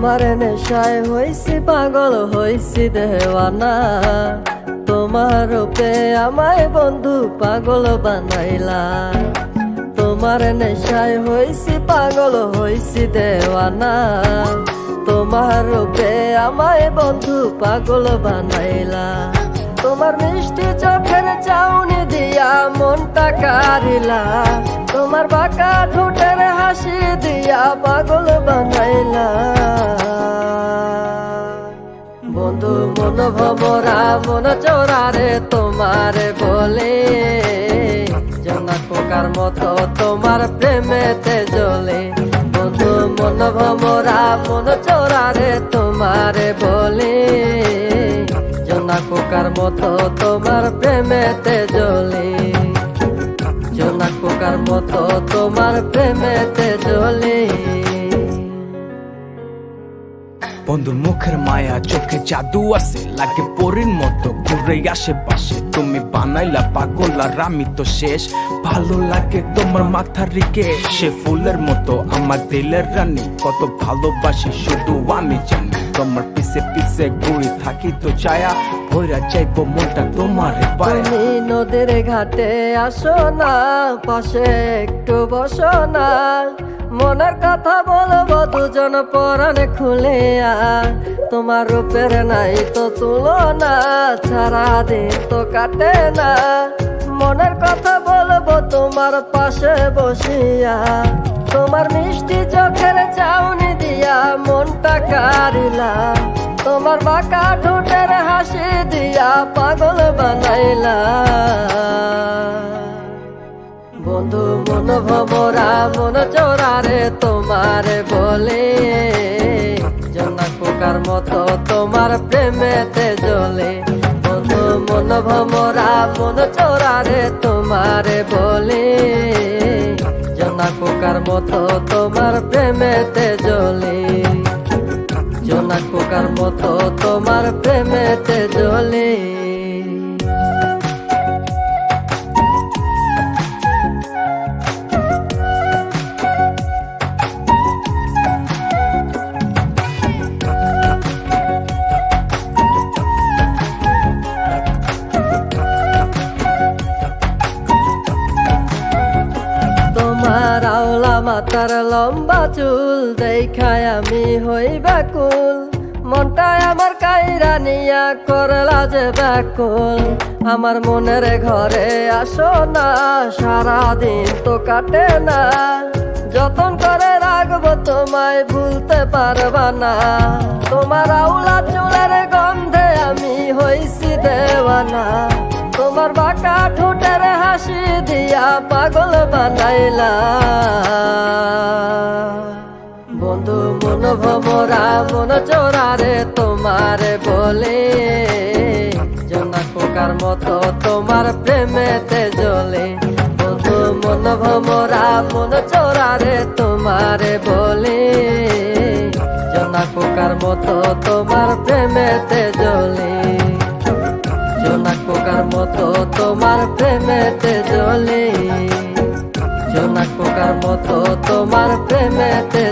তোমার নেশায় হইছি পাগল হইছি দেওয়ানা, তোমার রূপে আমায় বন্ধু পাগল বানাইলা। তোমার নেশায় হইছি পাগল হইছি দেওয়ানা, তোমার রূপে আমায় বন্ধু পাগল বানাইলা। তোমার মিষ্টি চোখের চাউনি দিয়া মনটা কারিলা, তোমার বাঁকা ঠোঁটের হাসি দিয়া পাগল বানাইলা। বন্ধু মন ভমরা মন চোরারে তোমার বলে, জোনা পোকার মতো তোমার প্রেমেতে জ্বলে। বন্ধু মন ভমরা মন চোরারে তোমার বলে, জোনা পোকার মতো তোমার প্রেমেতে জ্বলে। জোনা পোকার মতো তোমার প্রেমেতে জ্বলে। বন্ধুর মুখের মায়া চোখে জাদু আছে, লাগে পরীর মতো ঘুরে আশেপাশে। তুমি বানাইলা পাগল আর আমি তো শেষ। ভালো লাগে তোমার মাথার রিকে, সে ফুলের মতো আমার দিলের রানী। কত ভালোবাসি শুধু আমি জানি, তোমার পিছে পিছে ঘুরে থাকি তো ছায়া ভৈরা যাইব মনটা তোমার পায়ে। তুমি নদীর ঘাটে আসো না, পাশে একটু বসো না, মনের কথা বলবো দুজন পরাণে খুলে। তোমার রূপের নাই তো তুলনা, সারাদিন তো কাটে না, মনের কথা বলবো তোমার পাশে বসিয়া। তোমার মিষ্টি চোখের চাউনি দিয়া মনটা কারিলা, তোমার বাঁকা ঠোঁটের হাসি দিয়া পাগল বানাইলা। বন্ধু মন ভমরা মন চোরারে তোমার বলে, জোনা পোকার মতো তোমার প্রেমেতে জ্বলে। বন্ধু মন ভমরা মন চোরারে তোমার বলে, জোনা পোকার মতো তোমার প্রেমেতে জ্বলে। জোনা পোকার মতো তোমার প্রেমেতে জ্বলে। তোমার আওলা মাথার লম্বা চুল দেখায় আমি হই ব্যাকুল, মনটায় আমার কাইরা নিয়া করলা যে ব্যাকুল। আমার মনের ঘরে আসো না, সারাদিন তো কাটে না, যতন করে রাখবো তোমায় ভুলতে পারবা না। তোমার আওলা চুলের গন্ধে আমি হইছি দেওয়ানা, তোমার বাঁকা ঠোঁটের হাসি দিয়া পাগল বানাইলা। বন্ধু মন ভমরা মন চোরারে তোমার বলে, জোনা পোকার মতো তোমার প্রেমেতে জ্বলে। বন্ধু মন ভমরা মন চোরারে তোমার বলে, জোনা পোকার মতো তোমার প্রেমেতে জ্বলে। জোনা পোকার মতো তোমার প্রেমেতে জ্বলে। জোনা পোকার মতো তোমার প্রেমেতে